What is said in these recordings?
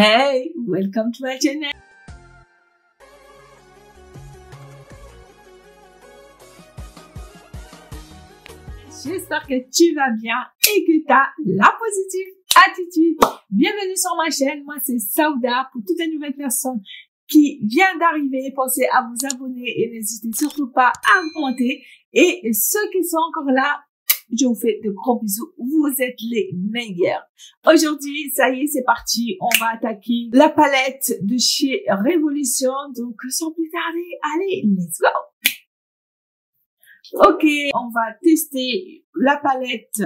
Hey, welcome to my channel. J'espère que tu vas bien et que tu as la positive attitude. Bienvenue sur ma chaîne. Moi, c'est Sauda. Pour toutes les nouvelles personnes qui viennent d'arriver, pensez à vous abonner et n'hésitez surtout pas à commenter. Et ceux qui sont encore là, je vous fais de gros bisous. Vous êtes les meilleurs. Aujourd'hui, ça y est, c'est parti. On va attaquer la palette de chez Révolution. Donc, sans plus tarder, allez, let's go. Ok, on va tester la palette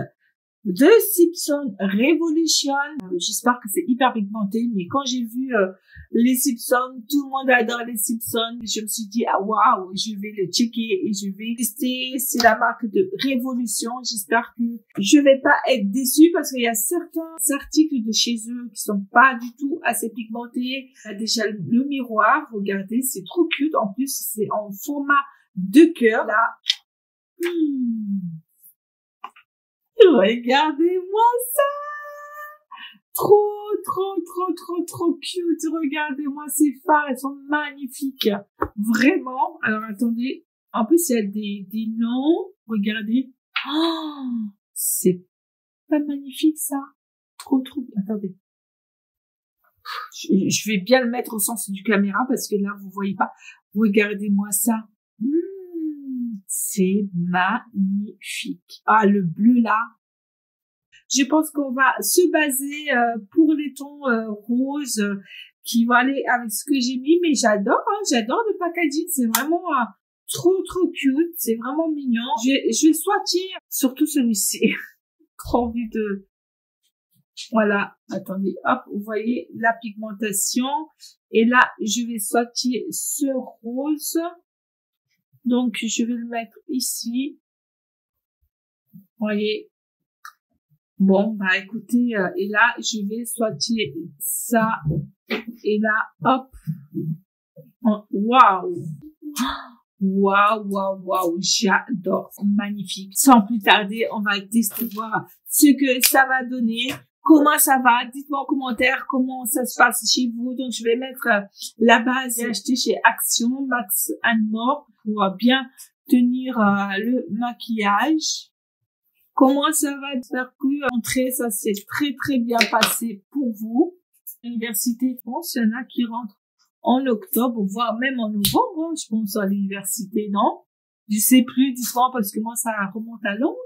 de Simpson Revolution. J'espère que c'est hyper pigmenté, mais quand j'ai vu les Simpson, tout le monde adore les Simpson. Je me suis dit, ah waouh, je vais le checker et je vais tester. C'est la marque de Révolution. J'espère que je vais pas être déçue parce qu'il y a certains articles de chez eux qui sont pas du tout assez pigmentés. Il y a déjà le miroir, regardez, c'est trop cute. En plus, c'est en format de cœur là. Regardez-moi ça! Trop cute. Regardez-moi ces fards, elles sont magnifiques. Vraiment. Alors, attendez. En plus, il y a des noms. Regardez. Oh, c'est pas magnifique, ça. Trop. Attendez. Je vais bien le mettre au sens du caméra parce que là, vous voyez pas. Regardez-moi ça. C'est magnifique. Ah, le bleu là. Je pense qu'on va se baser pour les tons roses qui vont aller avec ce que j'ai mis. Mais j'adore, hein, j'adore le packaging. C'est vraiment trop cute. C'est vraiment mignon. Je vais swatcher surtout celui-ci. Trop envie de... Voilà. Attendez. Hop, vous voyez la pigmentation. Et là, je vais swatcher ce rose. Donc, je vais le mettre ici. Vous voyez. Bon, bah écoutez, et là, je vais swatcher ça. Et là, hop. Waouh. Waouh. J'adore. Magnifique. Sans plus tarder, on va tester, voir ce que ça va donner. Comment ça va? Dites-moi en commentaire comment ça se passe chez vous. Donc, je vais mettre la base j'ai acheté chez Action, Max & More pour bien tenir le maquillage. Comment ça va? J'espère que l'entrée, ça s'est très bien passé pour vous. L'université, je pense, il y en a qui rentrent en octobre, voire même en novembre, je pense, à l'université, non? Je sais plus, dites-moi, parce que moi, ça remonte à longtemps.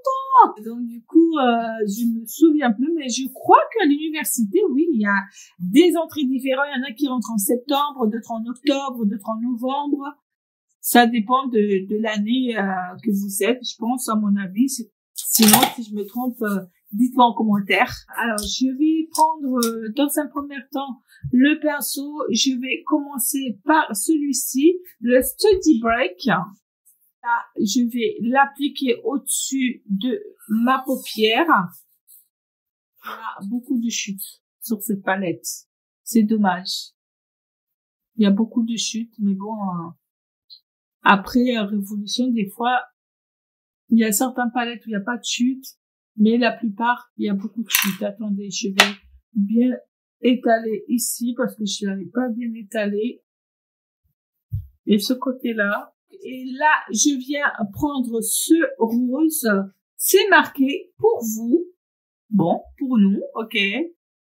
Donc, du coup, je me souviens plus, mais je crois qu'à l'université, oui, il y a des entrées différentes. Il y en a qui rentrent en septembre, d'autres en octobre, d'autres en novembre. Ça dépend de l'année que vous êtes, je pense, à mon avis. Sinon, si je me trompe, dites-moi en commentaire. Alors, je vais prendre, dans un premier temps, le pinceau. Je vais commencer par celui-ci, le Study Break. Là, je vais l'appliquer au-dessus de ma paupière. Il y a beaucoup de chutes sur cette palette. C'est dommage. Il y a beaucoup de chutes, mais bon, après Révolution, des fois, il y a certaines palettes où il n'y a pas de chutes, mais la plupart, il y a beaucoup de chutes. Attendez, je vais bien étaler ici parce que je n'avais pas bien étalé. Et ce côté-là. Et là, je viens prendre ce rose. C'est marqué pour vous. Bon, pour nous, ok. Et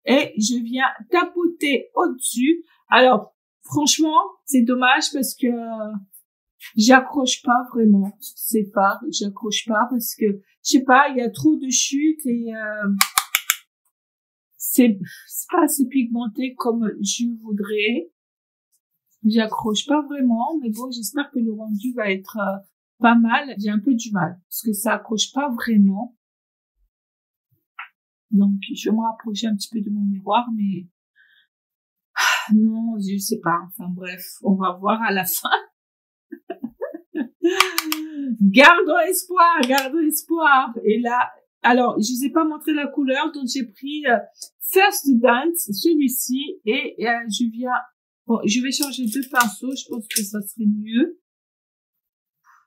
je viens tapoter au-dessus. Alors, franchement, c'est dommage parce que j'accroche pas vraiment. C'est pas, j'accroche pas parce que, je sais pas, il y a trop de chutes et c'est pas assez pigmenté comme je voudrais. J'accroche pas vraiment, mais bon, j'espère que le rendu va être pas mal. J'ai un peu du mal, parce que ça accroche pas vraiment. Donc, je vais me rapprocher un petit peu de mon miroir, mais non, je sais pas. Enfin bref, on va voir à la fin. Gardons espoir. Et là, alors, je vous ai pas montré la couleur, donc j'ai pris First Dance, celui-ci, et je viens... Bon, je vais changer de pinceau, je pense que ça serait mieux.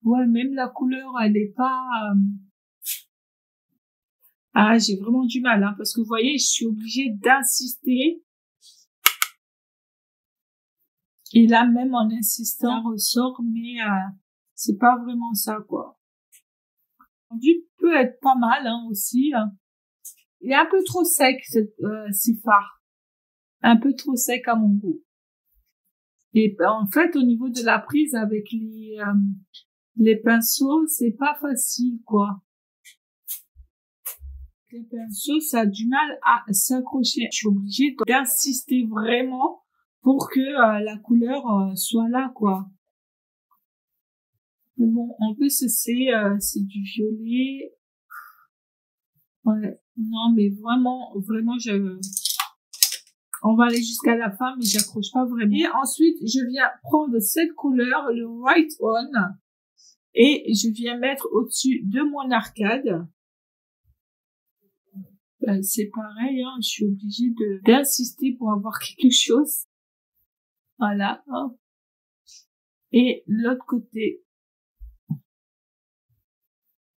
Ouais, même la couleur, elle est pas... Ah, j'ai vraiment du mal, hein, parce que vous voyez, je suis obligée d'insister Et là, même en insistant, ça ressort, mais c'est pas vraiment ça, quoi. Le rendu peut être pas mal, hein, aussi. Hein. Il est un peu trop sec, ces fards. Un peu trop sec à mon goût. Et en fait, au niveau de la prise avec les pinceaux, c'est pas facile, quoi. Les pinceaux, ça a du mal à s'accrocher. Je suis obligée d'insister vraiment pour que la couleur soit là, quoi. Mais bon, en plus, c'est du violet. Ouais. Non, mais vraiment, on va aller jusqu'à la fin, mais j'accroche pas vraiment. Et ensuite, je viens prendre cette couleur, le White On, et je viens mettre au-dessus de mon arcade. C'est pareil, hein, je suis obligée d'insister pour avoir quelque chose. Voilà. Hop. Et l'autre côté.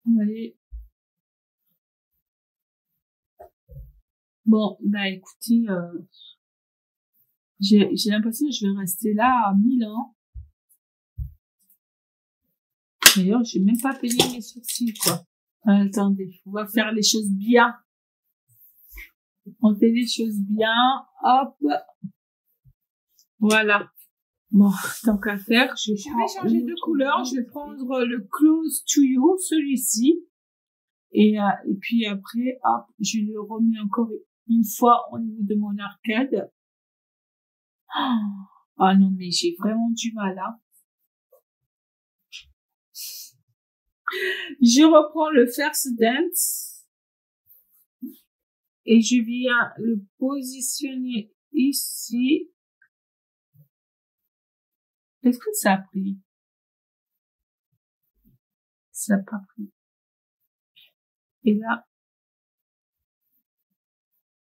Vous voyez. Bon, bah écoutez, j'ai l'impression que je vais rester là à 1000 ans. D'ailleurs, j'ai même pas payé mes sourcils, quoi. Attendez, on va faire les choses bien. On fait les choses bien. Hop. Voilà. Bon, tant qu'à faire, je vais changer de couleur. Je vais prendre le Close to You, celui-ci. Et puis après, hop, je le remets encore une fois au niveau de mon arcade. Ah non, mais j'ai vraiment du mal, hein. Je reprends le First Dance. Et je viens le positionner ici. Est-ce que ça a pris? Ça n'a pas pris. Et là,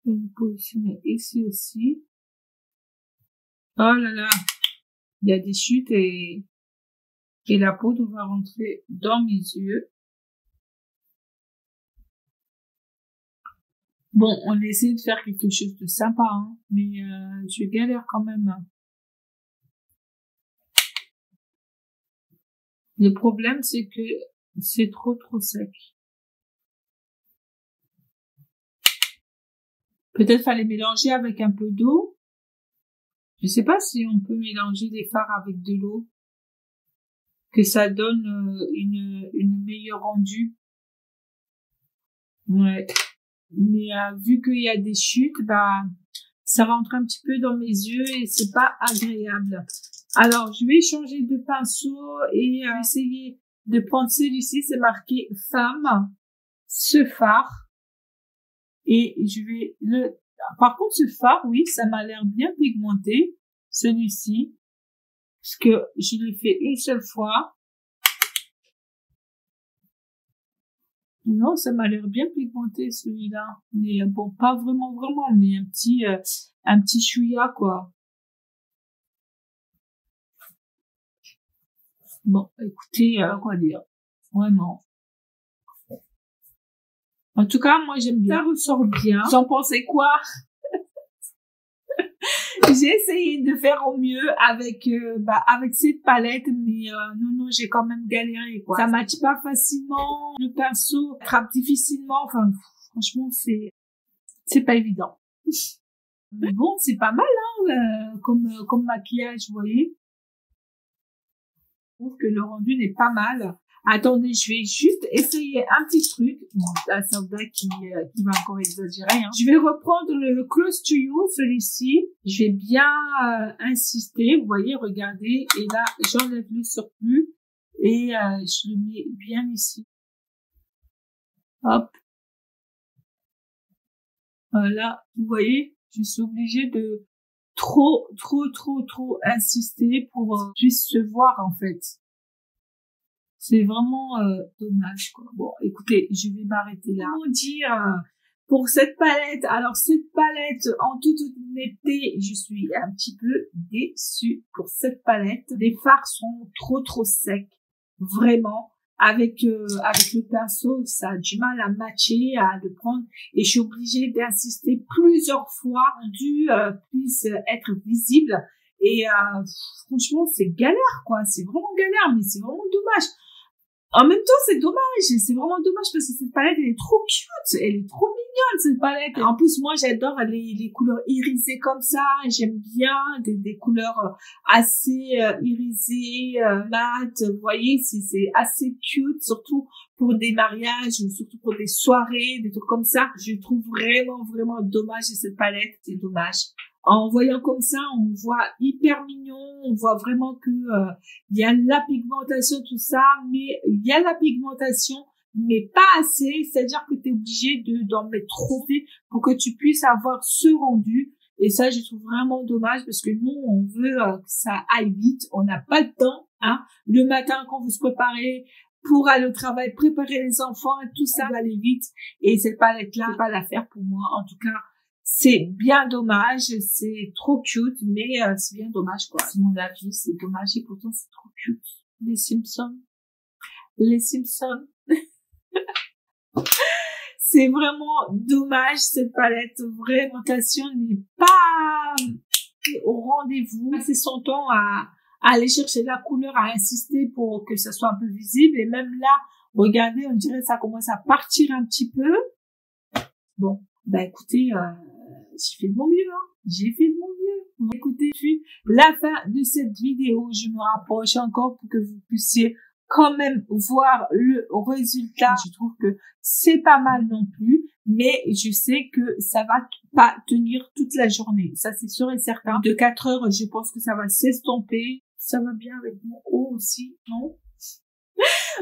je vais le positionner ici aussi. Oh là là, il y a des chutes et la poudre va rentrer dans mes yeux. Bon, on essaie de faire quelque chose de sympa, hein, mais je galère quand même. Le problème, c'est que c'est trop sec. Peut-être fallait mélanger avec un peu d'eau. Je sais pas si on peut mélanger les fards avec de l'eau, que ça donne une meilleure rendu. Ouais. Mais vu qu'il y a des chutes, bah ça rentre un petit peu dans mes yeux et c'est pas agréable. Alors je vais changer de pinceau et essayer de prendre celui-ci. C'est marqué Femme, ce fard. Et je vais par contre, ce fard, oui, ça m'a l'air bien pigmenté, celui-ci, parce que je l'ai fait une seule fois. Non, ça m'a l'air bien pigmenté, celui-là. Mais bon, pas vraiment, mais un petit chouïa, quoi. Bon, écoutez, quoi dire. Vraiment. En tout cas, moi, j'aime bien. Ça ressort bien. J'en pensais quoi? J'ai essayé de faire au mieux avec cette palette, mais non, j'ai quand même galéré, quoi. Ça matche pas facilement. Le pinceau attrape difficilement. Enfin, franchement, c'est pas évident. Mais bon, c'est pas mal, hein, comme maquillage, vous voyez. Je trouve que le rendu n'est pas mal. Attendez, je vais juste essayer un petit truc. Bon, la Sandra qui va encore exagérer, hein. Je vais reprendre le Close to You, celui-ci. Je vais bien insister. Vous voyez, regardez. Et là, j'enlève le surplus et je le mets bien ici. Hop. Voilà. Vous voyez, je suis obligée de trop insister pour puisse se voir, en fait. C'est vraiment dommage, quoi. Bon, écoutez, je vais m'arrêter là. Comment dire pour cette palette? Alors, cette palette, en toute honnêteté, je suis un petit peu déçue pour cette palette. Les fards sont trop secs, vraiment. Avec le pinceau, ça a du mal à matcher, à le prendre, et je suis obligée d'insister plusieurs fois, puisse être visible. Et franchement, c'est galère, quoi. C'est vraiment galère, mais c'est vraiment dommage. En même temps, c'est dommage. C'est vraiment dommage parce que cette palette, elle est trop cute. Elle est trop mignonne, cette palette. En plus, moi, j'adore les couleurs irisées comme ça. J'aime bien des couleurs assez irisées, mates. Vous voyez, c'est assez cute, surtout pour des mariages ou surtout pour des soirées, des trucs comme ça. Je trouve vraiment, vraiment dommage cette palette. C'est dommage. En voyant comme ça, on voit hyper mignon, on voit vraiment que il y a la pigmentation, tout ça, mais il y a la pigmentation, mais pas assez, c'est-à-dire que tu es obligé d'en mettre trop pour que tu puisses avoir ce rendu. Et ça, je trouve vraiment dommage parce que nous, on veut que ça aille vite, on n'a pas le temps, hein. Le matin, quand vous se préparez pour aller au travail, préparer les enfants, tout ça va aller vite. Et cette palette-là, c'est pas l'affaire pour moi, en tout cas. C'est bien dommage, c'est trop cute, mais c'est bien dommage, quoi. C'est mon avis, c'est dommage et pourtant c'est trop cute. Les Simpsons. C'est vraiment dommage, cette palette. Vraie présentation n'est pas au rendez-vous. Passer son temps à aller chercher la couleur, à insister pour que ça soit un peu visible. Et même là, regardez, on dirait que ça commence à partir un petit peu. Bon, bah écoutez, j'ai fait de mon mieux, hein. J'ai fait de mon mieux. Écoutez, puis la fin de cette vidéo, je me rapproche encore pour que vous puissiez quand même voir le résultat. Je trouve que c'est pas mal non plus, mais je sais que ça va pas tenir toute la journée. Ça, c'est sûr et certain. De 4 heures, je pense que ça va s'estomper. Ça va bien avec mon haut aussi, non?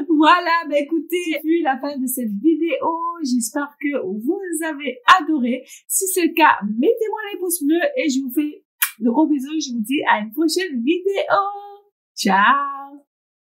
Voilà, bah écoutez, c'est vu la fin de cette vidéo. J'espère que vous avez adoré. Si c'est le cas, mettez-moi les pouces bleus et je vous fais de gros bisous. Je vous dis à une prochaine vidéo. Ciao!